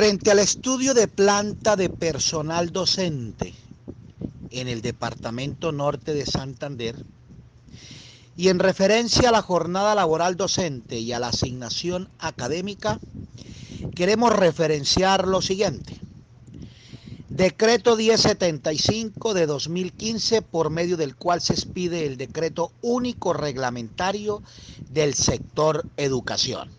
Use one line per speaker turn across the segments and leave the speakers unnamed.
Frente al estudio de planta de personal docente en el Departamento Norte de Santander y en referencia a la jornada laboral docente y a la asignación académica, queremos referenciar lo siguiente. Decreto 1075 de 2015, por medio del cual se expide el decreto único reglamentario del sector educación.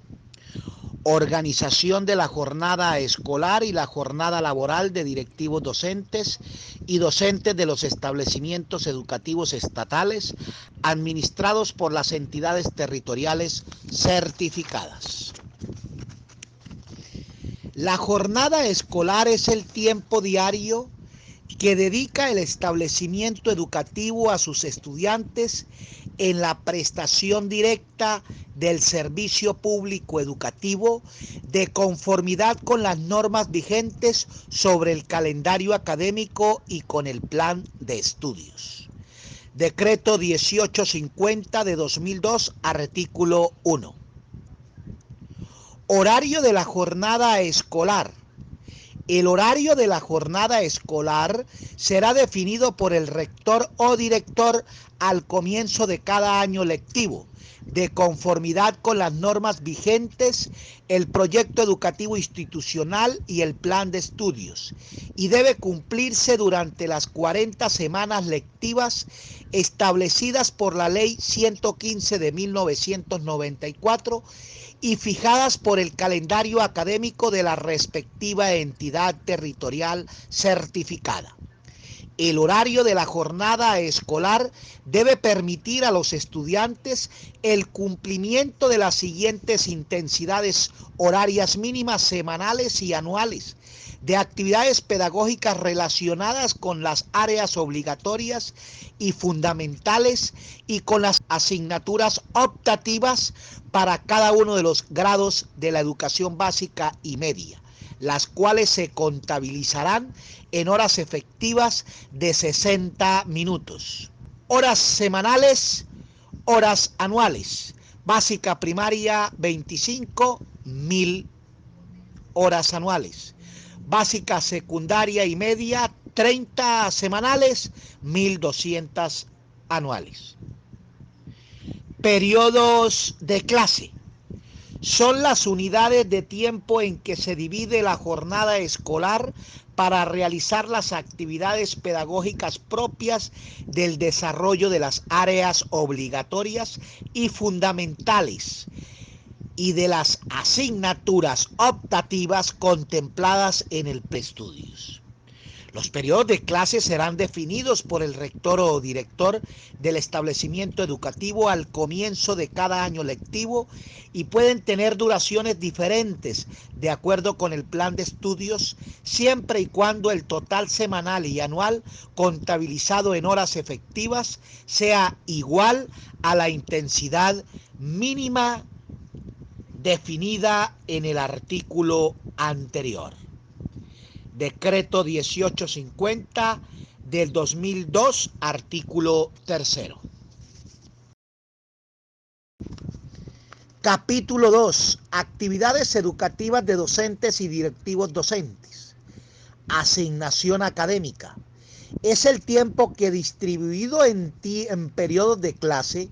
Organización de la jornada escolar y la jornada laboral de directivos docentes y docentes de los establecimientos educativos estatales administrados por las entidades territoriales certificadas. La jornada escolar es el tiempo diario que dedica el establecimiento educativo a sus estudiantes en la prestación directa del servicio público educativo de conformidad con las normas vigentes sobre el calendario académico y con el plan de estudios. Decreto 1850 de 2002, artículo 1. Horario de la jornada escolar. El horario de la jornada escolar será definido por el rector o director al comienzo de cada año lectivo, de conformidad con las normas vigentes, el proyecto educativo institucional y el plan de estudios, y debe cumplirse durante las 40 semanas lectivas establecidas por la Ley 115 de 1994 y fijadas por el calendario académico de la respectiva entidad territorial certificada. El horario de la jornada escolar debe permitir a los estudiantes el cumplimiento de las siguientes intensidades horarias mínimas semanales y anuales de actividades pedagógicas relacionadas con las áreas obligatorias y fundamentales y con las asignaturas optativas para cada uno de los grados de la educación básica y media, las cuales se contabilizarán en horas efectivas de 60 minutos. Horas semanales, horas anuales. Básica primaria 25.000 horas anuales. Básica secundaria y media 30 semanales, 1.200 anuales. Periodos de clase. Son las unidades de tiempo en que se divide la jornada escolar para realizar las actividades pedagógicas propias del desarrollo de las áreas obligatorias y fundamentales y de las asignaturas optativas contempladas en el preestudios. Los periodos de clase serán definidos por el rector o director del establecimiento educativo al comienzo de cada año lectivo y pueden tener duraciones diferentes de acuerdo con el plan de estudios, siempre y cuando el total semanal y anual contabilizado en horas efectivas sea igual a la intensidad mínima definida en el artículo anterior. Decreto 1850 del 2002, artículo 3. Capítulo 2. Actividades educativas de docentes y directivos docentes. Asignación académica. Es el tiempo que, distribuido en periodos de clase,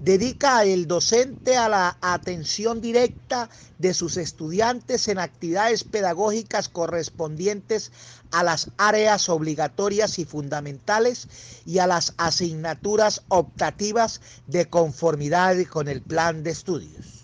dedica el docente a la atención directa de sus estudiantes en actividades pedagógicas correspondientes a las áreas obligatorias y fundamentales y a las asignaturas optativas de conformidad con el plan de estudios.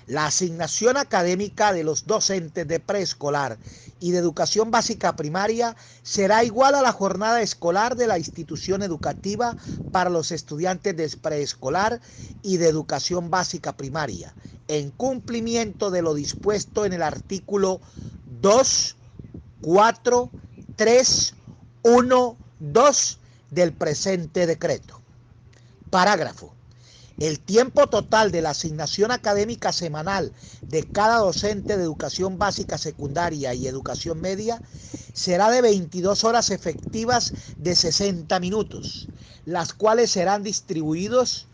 La asignación académica de los docentes de preescolar y de educación básica primaria será igual a la jornada escolar de la institución educativa para los estudiantes de preescolar y de educación básica primaria, en cumplimiento de lo dispuesto en el artículo 2, 4, 3, 1, 2 del presente decreto. Parágrafo. El tiempo total de la asignación académica semanal de cada docente de educación básica secundaria y educación media será de 22 horas efectivas de 60 minutos, las cuales serán distribuidos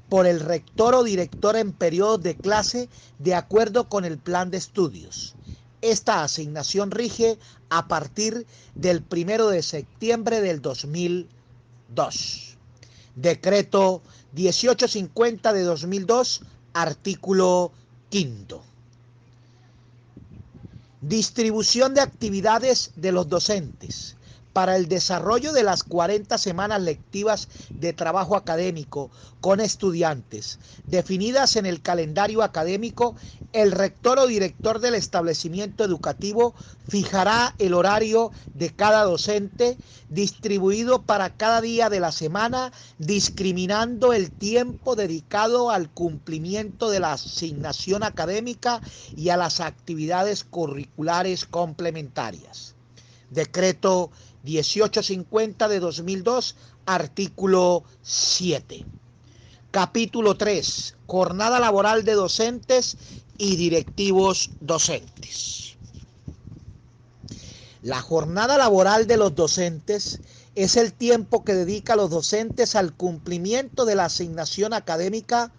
por el rector o director en periodos de clase de acuerdo con el plan de estudios. Esta asignación rige a partir del 1 de septiembre del 2002. Decreto 1850 de 2002, artículo 5. Distribución de actividades de los docentes. Para el desarrollo de las 40 semanas lectivas de trabajo académico con estudiantes, definidas en el calendario académico, el rector o director del establecimiento educativo fijará el horario de cada docente distribuido para cada día de la semana, discriminando el tiempo dedicado al cumplimiento de la asignación académica y a las actividades curriculares complementarias. Decreto 1850 de 2002, artículo 7. Capítulo 3. Jornada laboral de docentes y directivos docentes. La jornada laboral de los docentes es el tiempo que dedican los docentes al cumplimiento de la asignación académica,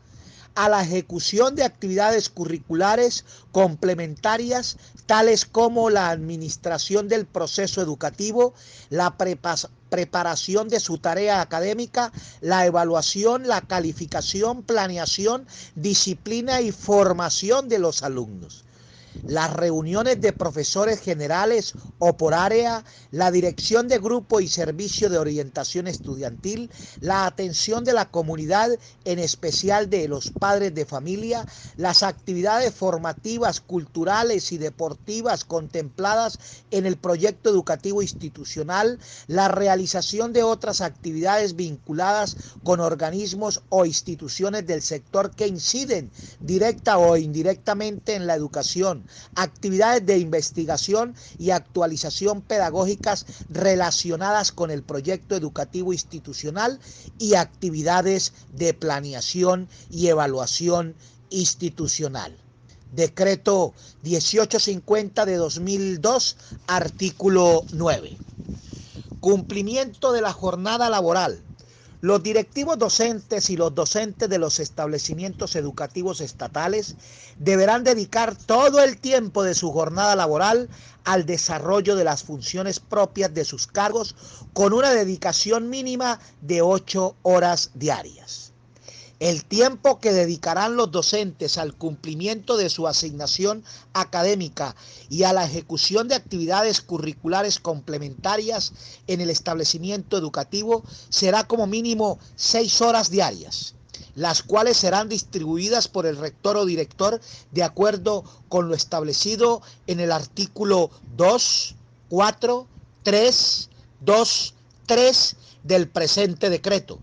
a la ejecución de actividades curriculares complementarias, tales como la administración del proceso educativo, la preparación de su tarea académica, la evaluación, la calificación, planeación, disciplina y formación de los alumnos. Las reuniones de profesores generales o por área, la dirección de grupo y servicio de orientación estudiantil, la atención de la comunidad, en especial de los padres de familia, las actividades formativas, culturales y deportivas contempladas en el proyecto educativo institucional, la realización de otras actividades vinculadas con organismos o instituciones del sector que inciden directa o indirectamente en la educación, actividades de investigación y actualización pedagógicas relacionadas con el proyecto educativo institucional y actividades de planeación y evaluación institucional. Decreto 1850 de 2002, artículo 9. Cumplimiento de la jornada laboral. Los directivos docentes y los docentes de los establecimientos educativos estatales deberán dedicar todo el tiempo de su jornada laboral al desarrollo de las funciones propias de sus cargos, con una dedicación mínima de 8 horas diarias. El tiempo que dedicarán los docentes al cumplimiento de su asignación académica y a la ejecución de actividades curriculares complementarias en el establecimiento educativo será como mínimo 6 horas diarias, las cuales serán distribuidas por el rector o director de acuerdo con lo establecido en el artículo 2, 4, 3, 2, 3 del presente decreto.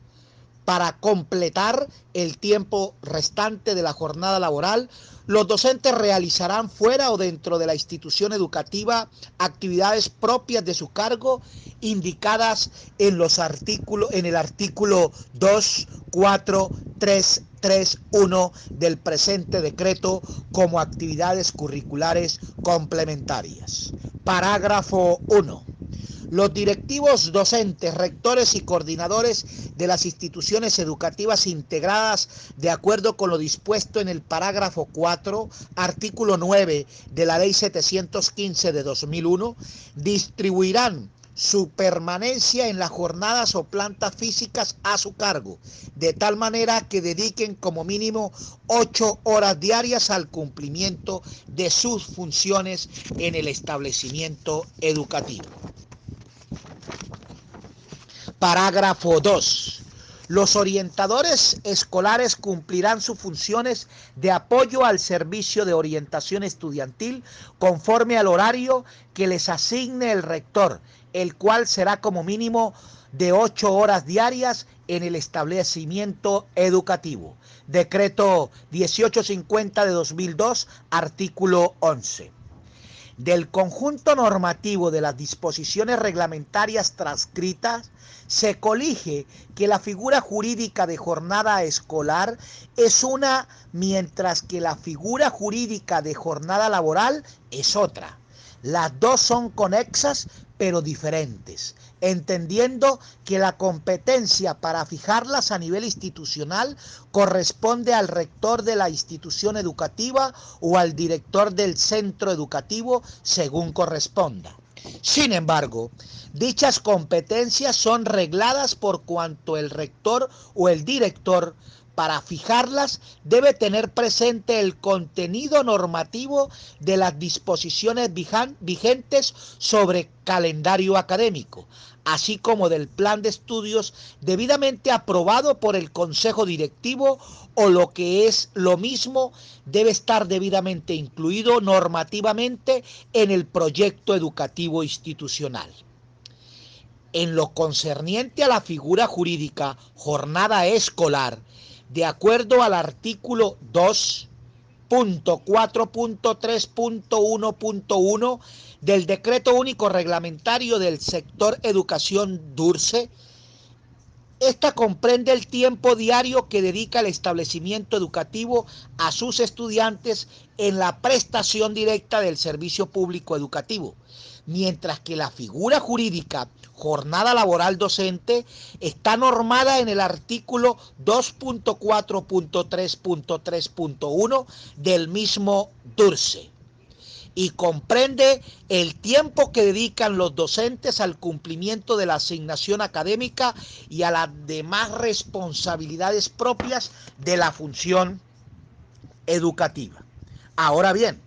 Para completar el tiempo restante de la jornada laboral, los docentes realizarán fuera o dentro de la institución educativa actividades propias de su cargo indicadas en el artículo 2, 4, 3, 3, 1 del presente decreto como actividades curriculares complementarias. Parágrafo 1. Los directivos docentes, rectores y coordinadores de las instituciones educativas integradas de acuerdo con lo dispuesto en el parágrafo 4, artículo 9 de la Ley 715 de 2001, distribuirán su permanencia en las jornadas o plantas físicas a su cargo, de tal manera que dediquen como mínimo 8 horas diarias al cumplimiento de sus funciones en el establecimiento educativo. Parágrafo 2. Los orientadores escolares cumplirán sus funciones de apoyo al servicio de orientación estudiantil conforme al horario que les asigne el rector, el cual será como mínimo de 8 horas diarias en el establecimiento educativo. Decreto 1850 de 2002, artículo 11. Del conjunto normativo de las disposiciones reglamentarias transcritas, se colige que la figura jurídica de jornada escolar es una, mientras que la figura jurídica de jornada laboral es otra. Las dos son conexas pero diferentes, entendiendo que la competencia para fijarlas a nivel institucional corresponde al rector de la institución educativa o al director del centro educativo según corresponda. Sin embargo, dichas competencias son regladas por cuanto el rector o el director, para fijarlas, debe tener presente el contenido normativo de las disposiciones vigentes sobre calendario académico, así como del plan de estudios debidamente aprobado por el Consejo Directivo, o lo que es lo mismo, debe estar debidamente incluido normativamente en el proyecto educativo institucional. En lo concerniente a la figura jurídica jornada escolar, de acuerdo al artículo 2.4.3.1.1 del Decreto Único Reglamentario del Sector Educación DURCE, esta comprende el tiempo diario que dedica el establecimiento educativo a sus estudiantes en la prestación directa del servicio público educativo, mientras que la figura jurídica jornada laboral docente está normada en el artículo 2.4.3.3.1 del mismo DURCE y comprende el tiempo que dedican los docentes al cumplimiento de la asignación académica y a las demás responsabilidades propias de la función educativa. Ahora bien,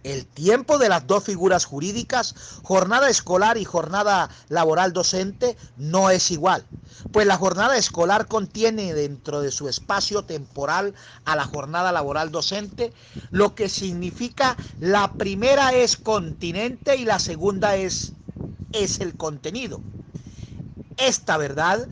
el tiempo de las dos figuras jurídicas, jornada escolar y jornada laboral docente, no es igual, pues la jornada escolar contiene dentro de su espacio temporal a la jornada laboral docente, lo que significa la primera es continente y la segunda es el contenido. Esta verdad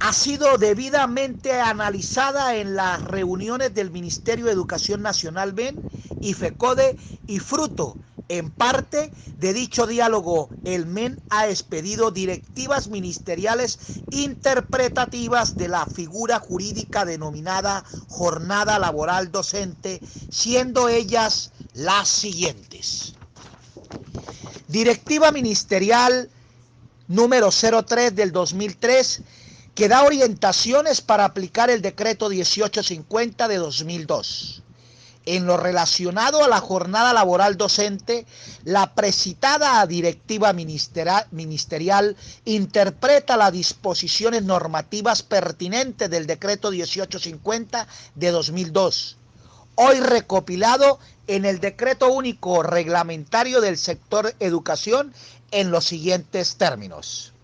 ha sido debidamente analizada en las reuniones del Ministerio de Educación Nacional MEN y FECODE, y fruto en parte de dicho diálogo, el MEN ha expedido directivas ministeriales interpretativas de la figura jurídica denominada jornada laboral docente, siendo ellas las siguientes. Directiva Ministerial número 03 del 2003, que da orientaciones para aplicar el decreto 1850 de 2002. En lo relacionado a la jornada laboral docente, la precitada directiva ministerial interpreta las disposiciones normativas pertinentes del decreto 1850 de 2002, hoy recopilado en el decreto único reglamentario del sector educación en los siguientes términos.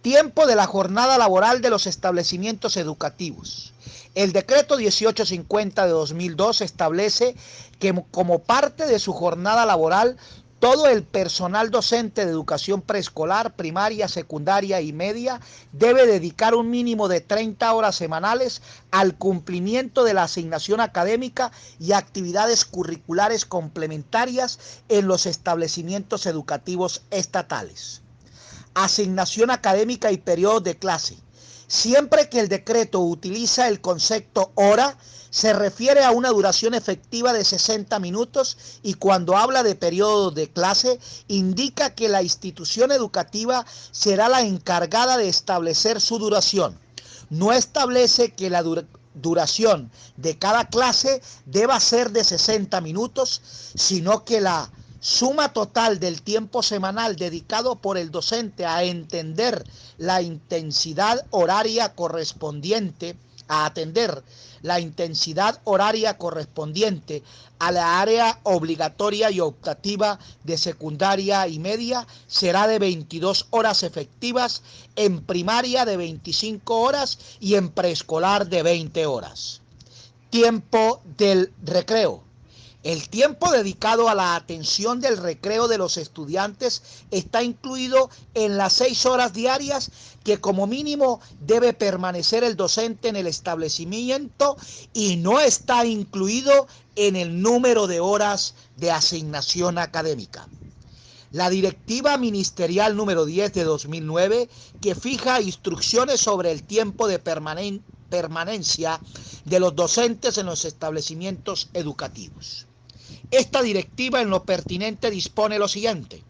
Tiempo de la jornada laboral de los establecimientos educativos. El decreto 1850 de 2002 establece que como parte de su jornada laboral, todo el personal docente de educación preescolar, primaria, secundaria y media debe dedicar un mínimo de 30 horas semanales al cumplimiento de la asignación académica y actividades curriculares complementarias en los establecimientos educativos estatales. Asignación académica y periodo de clase. Siempre que el decreto utiliza el concepto hora, se refiere a una duración efectiva de 60 minutos y cuando habla de periodo de clase, indica que la institución educativa será la encargada de establecer su duración. No establece que la duración de cada clase deba ser de 60 minutos, sino que la suma total del tiempo semanal dedicado por el docente a entender la intensidad horaria correspondiente, a atender la intensidad horaria correspondiente a la área obligatoria y optativa de secundaria y media será de 22 horas efectivas, en primaria de 25 horas y en preescolar de 20 horas. Tiempo del recreo. El tiempo dedicado a la atención del recreo de los estudiantes está incluido en las 6 horas diarias que como mínimo debe permanecer el docente en el establecimiento y no está incluido en el número de horas de asignación académica. La Directiva Ministerial número 10 de 2009, que fija instrucciones sobre el tiempo de permanencia de los docentes en los establecimientos educativos. Esta directiva en lo pertinente dispone lo siguiente: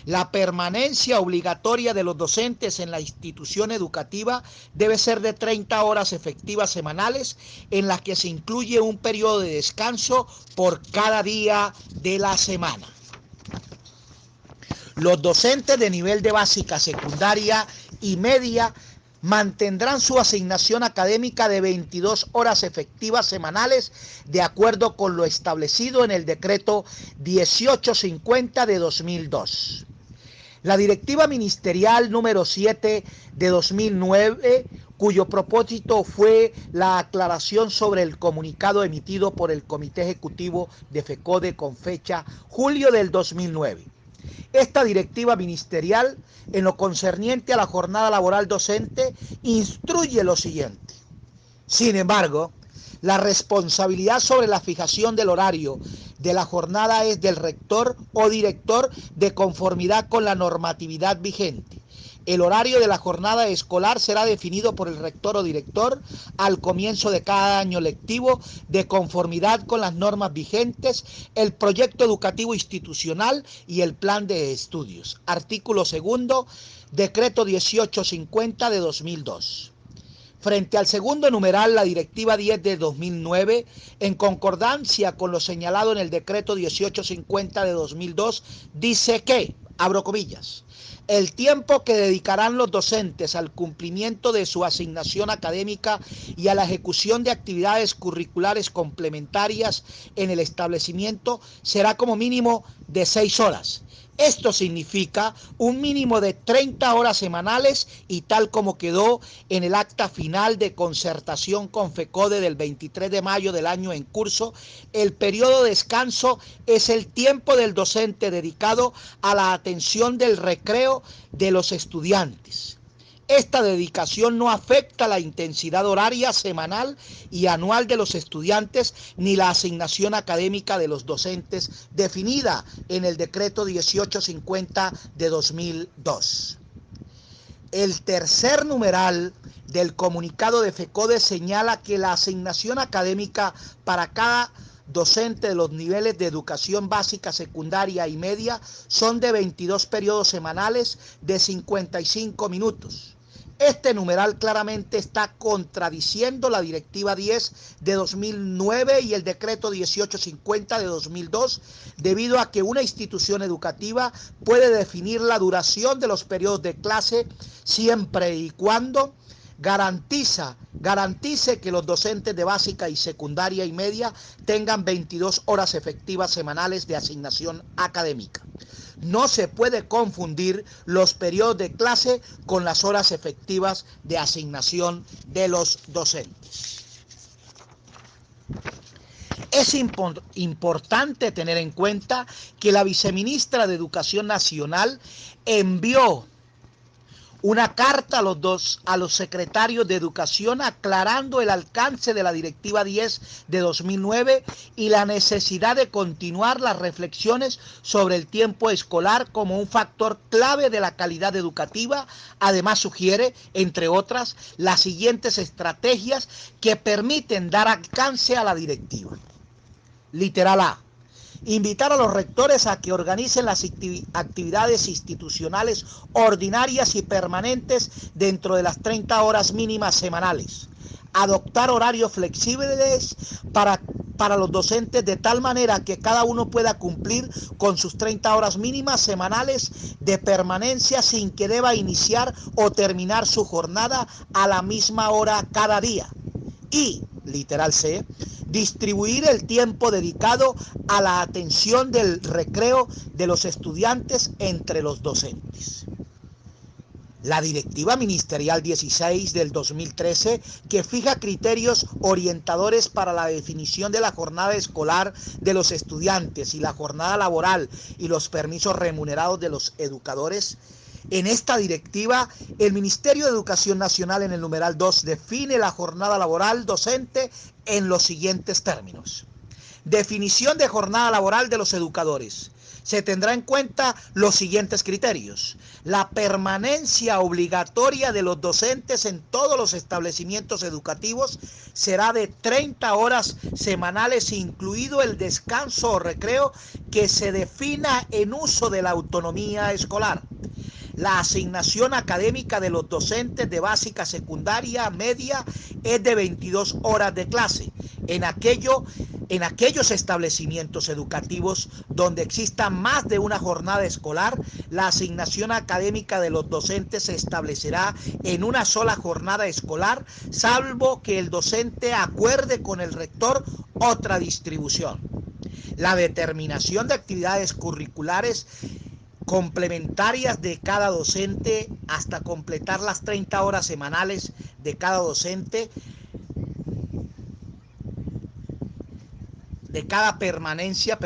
la permanencia obligatoria de los docentes en la institución educativa debe ser de 30 horas efectivas semanales, en las que se incluye un periodo de descanso por cada día de la semana. Los docentes de nivel de básica, secundaria y media mantendrán su asignación académica de 22 horas efectivas semanales, de acuerdo con lo establecido en el decreto 1850 de 2002. La directiva ministerial número 7 de 2009, cuyo propósito fue la aclaración sobre el comunicado emitido por el Comité Ejecutivo de FECODE con fecha julio del 2009. Esta directiva ministerial, en lo concerniente a la jornada laboral docente, instruye lo siguiente. Sin embargo, la responsabilidad sobre la fijación del horario de la jornada es del rector o director, de conformidad con la normatividad vigente. El horario de la jornada escolar será definido por el rector o director al comienzo de cada año lectivo, de conformidad con las normas vigentes, el proyecto educativo institucional y el plan de estudios. Artículo 2, decreto 1850 de 2002. Frente al segundo numeral, la directiva 10 de 2009, en concordancia con lo señalado en el decreto 1850 de 2002, dice que, abro comillas, el tiempo que dedicarán los docentes al cumplimiento de su asignación académica y a la ejecución de actividades curriculares complementarias en el establecimiento será como mínimo de 6 horas. Esto significa un mínimo de 30 horas semanales, y tal como quedó en el acta final de concertación con FECODE del 23 de mayo del año en curso, el periodo de descanso es el tiempo del docente dedicado a la atención del recreo de los estudiantes. Esta dedicación no afecta la intensidad horaria semanal y anual de los estudiantes ni la asignación académica de los docentes definida en el decreto 1850 de 2002. El tercer numeral del comunicado de FECODE señala que la asignación académica para cada docente de los niveles de educación básica, secundaria y media son de 22 periodos semanales de 55 minutos. Este numeral claramente está contradiciendo la directiva 10 de 2009 y el decreto 1850 de 2002, debido a que una institución educativa puede definir la duración de los periodos de clase siempre y cuando garantice que los docentes de básica y secundaria y media tengan 22 horas efectivas semanales de asignación académica. No se puede confundir los periodos de clase con las horas efectivas de asignación de los docentes. Es importante tener en cuenta que la viceministra de Educación Nacional envió una carta a los secretarios de Educación aclarando el alcance de la Directiva 10 de 2009 y la necesidad de continuar las reflexiones sobre el tiempo escolar como un factor clave de la calidad educativa. Además, sugiere, entre otras, las siguientes estrategias que permiten dar alcance a la directiva. Literal A: invitar a los rectores a que organicen las actividades institucionales ordinarias y permanentes dentro de las 30 horas mínimas semanales. Adoptar horarios flexibles para los docentes, de tal manera que cada uno pueda cumplir con sus 30 horas mínimas semanales de permanencia sin que deba iniciar o terminar su jornada a la misma hora cada día. Y, literal C, distribuir el tiempo dedicado a la atención del recreo de los estudiantes entre los docentes. La Directiva Ministerial 16 del 2013, que fija criterios orientadores para la definición de la jornada escolar de los estudiantes y la jornada laboral y los permisos remunerados de los educadores. En esta directiva, el Ministerio de Educación Nacional, en el numeral 2, define la jornada laboral docente en los siguientes términos. Definición de jornada laboral de los educadores. se tendrá en cuenta los siguientes criterios: la permanencia obligatoria de los docentes en todos los establecimientos educativos será de 30 horas semanales, incluido el descanso o recreo que se defina en uso de la autonomía escolar. La asignación académica de los docentes de básica, secundaria, media es de 22 horas de clase. En aquellos establecimientos educativos donde exista más de una jornada escolar, la asignación académica de los docentes se establecerá en una sola jornada escolar, salvo que el docente acuerde con el rector otra distribución. La determinación de actividades curriculares complementarias de cada docente hasta completar las 30 horas semanales de cada docente, de cada permanencia,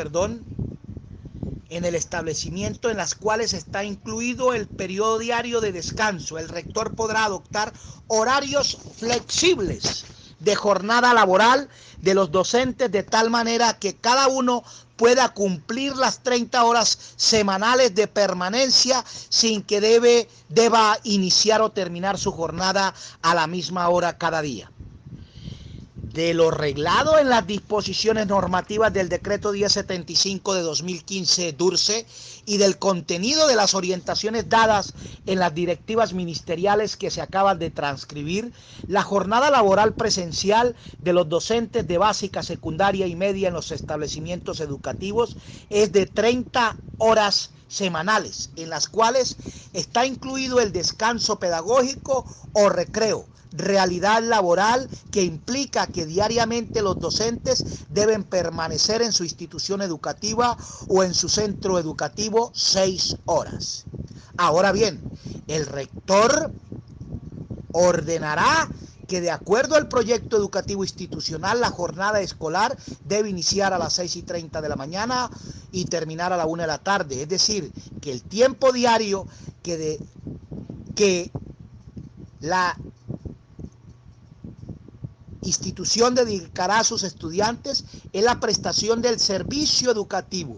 en el establecimiento, en las cuales está incluido el periodo diario de descanso. El rector podrá adoptar horarios flexibles de jornada laboral de los docentes de tal manera que cada uno pueda cumplir las 30 horas semanales de permanencia sin que deba iniciar o terminar su jornada a la misma hora cada día. De lo reglado en las disposiciones normativas del decreto 1075 de 2015 DURCE y del contenido de las orientaciones dadas en las directivas ministeriales que se acaban de transcribir, la jornada laboral presencial de los docentes de básica, secundaria y media en los establecimientos educativos es de 30 horas semanales, en las cuales está incluido el descanso pedagógico o recreo, realidad laboral que implica que diariamente los docentes deben permanecer en su institución educativa o en su centro educativo 6 horas. Ahora bien, el rector ordenará que de acuerdo al proyecto educativo institucional, la jornada escolar debe iniciar a las 6:30 de la mañana y terminar a la 1 de la tarde. Es decir, que el tiempo diario que la institución dedicará a sus estudiantes es la prestación del servicio educativo.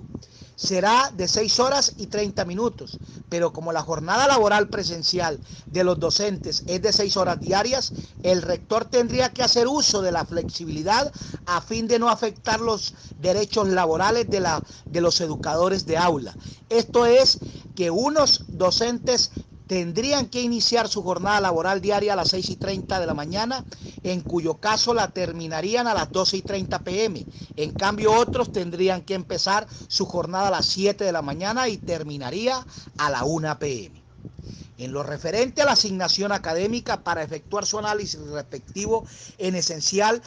Será de 6 horas y 30 minutos, pero como la jornada laboral presencial de los docentes es de 6 horas diarias, el rector tendría que hacer uso de la flexibilidad a fin de no afectar los derechos laborales de los educadores de aula. Esto es, que unos docentes tendrían que iniciar su jornada laboral diaria a las 6:30 de la mañana, en cuyo caso la terminarían a las 12:30 p.m. En cambio, otros tendrían que empezar su jornada a las 7 de la mañana y terminaría a la 1 p.m. En lo referente a la asignación académica, para efectuar su análisis respectivo, en esencial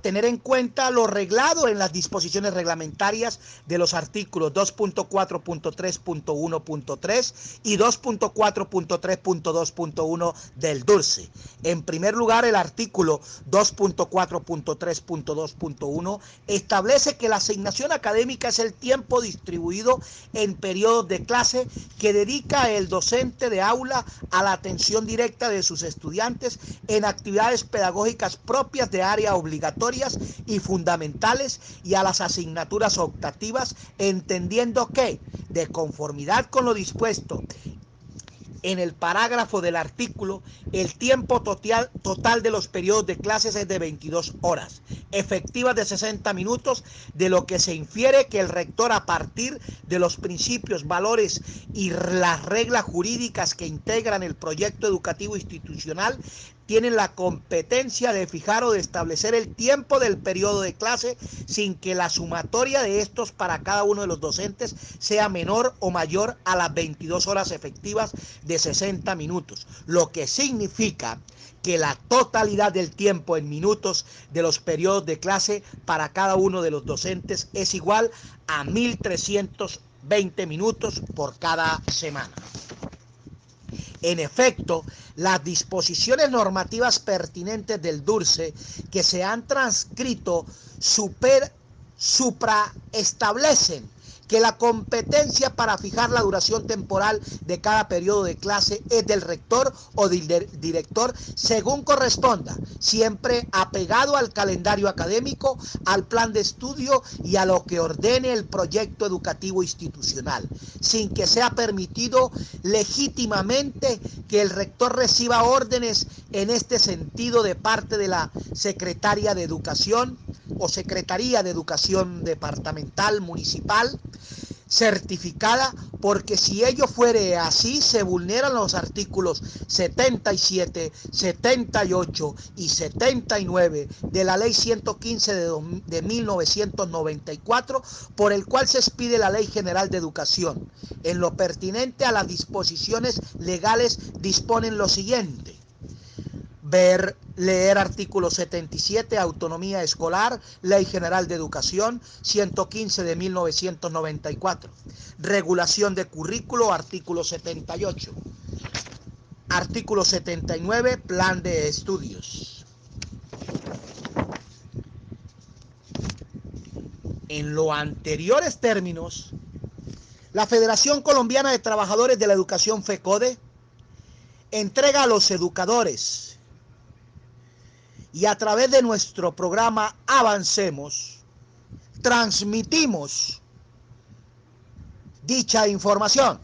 tener en cuenta lo reglado en las disposiciones reglamentarias de los artículos 2.4.3.1.3 y 2.4.3.2.1 del DURCE. En primer lugar, el artículo 2.4.3.2.1 establece que la asignación académica es el tiempo distribuido en periodos de clase que dedica el docente de aula a la atención directa de sus estudiantes en actividades pedagógicas propias de áreas obligatorias y fundamentales y a las asignaturas optativas, entendiendo que, de conformidad con lo dispuesto en el parágrafo del artículo, el tiempo total de los periodos de clases es de 22 horas, efectivas de 60 minutos, de lo que se infiere que el rector, a partir de los principios, valores y las reglas jurídicas que integran el proyecto educativo institucional, tienen la competencia de fijar o de establecer el tiempo del periodo de clase sin que la sumatoria de estos para cada uno de los docentes sea menor o mayor a las 22 horas efectivas de 60 minutos, lo que significa que la totalidad del tiempo en minutos de los periodos de clase para cada uno de los docentes es igual a 1.320 minutos por cada semana. En efecto, las disposiciones normativas pertinentes del DURCE que se han transcrito supraestablecen que la competencia para fijar la duración temporal de cada periodo de clase es del rector o del director según corresponda, siempre apegado al calendario académico, al plan de estudio y a lo que ordene el proyecto educativo institucional, sin que sea permitido legítimamente que el rector reciba órdenes en este sentido de parte de la Secretaría de Educación o Secretaría de Educación Departamental Municipal certificada, porque si ello fuere así, se vulneran los artículos 77, 78 y 79 de la Ley 115 de 1994, por el cual se expide la Ley General de Educación. En lo pertinente a las disposiciones legales disponen lo siguiente: leer artículo 77, autonomía escolar, Ley General de Educación, 115 de 1994. Regulación de currículo, artículo 78. Artículo 79, plan de estudios. En los anteriores términos, la Federación Colombiana de Trabajadores de la Educación, FECODE, entrega a los educadores y a través de nuestro programa Avancemos, transmitimos dicha información,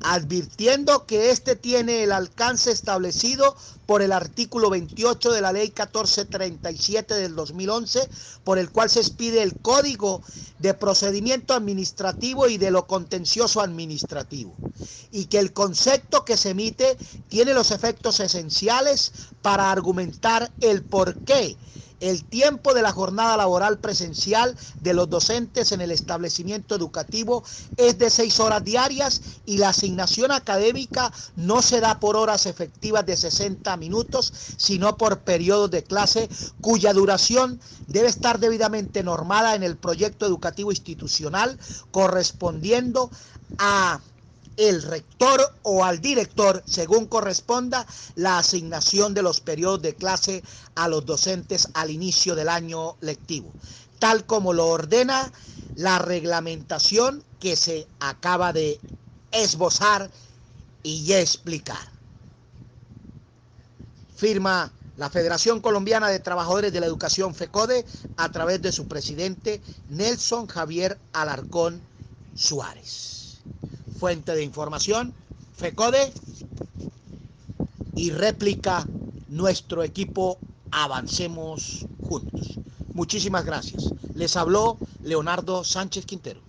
advirtiendo que este tiene el alcance establecido por el artículo 28 de la Ley 1437 del 2011, por el cual se expide el Código de Procedimiento Administrativo y de lo Contencioso Administrativo, y que el concepto que se emite tiene los efectos esenciales para argumentar el porqué el tiempo de la jornada laboral presencial de los docentes en el establecimiento educativo es de 6 horas diarias y la asignación académica no se da por horas efectivas de 60 minutos, sino por periodos de clase cuya duración debe estar debidamente normada en el proyecto educativo institucional, correspondiendo a el rector o al director, según corresponda, la asignación de los periodos de clase a los docentes al inicio del año lectivo, tal como lo ordena la reglamentación que se acaba de esbozar y explicar. Firma la Federación Colombiana de Trabajadores de la Educación, FECODE, a través de su presidente Nelson Javier Alarcón Suárez. Fuente de información, FECODE, y réplica, nuestro equipo Avancemos Juntos. Muchísimas gracias. Les habló Leonardo Sánchez Quintero.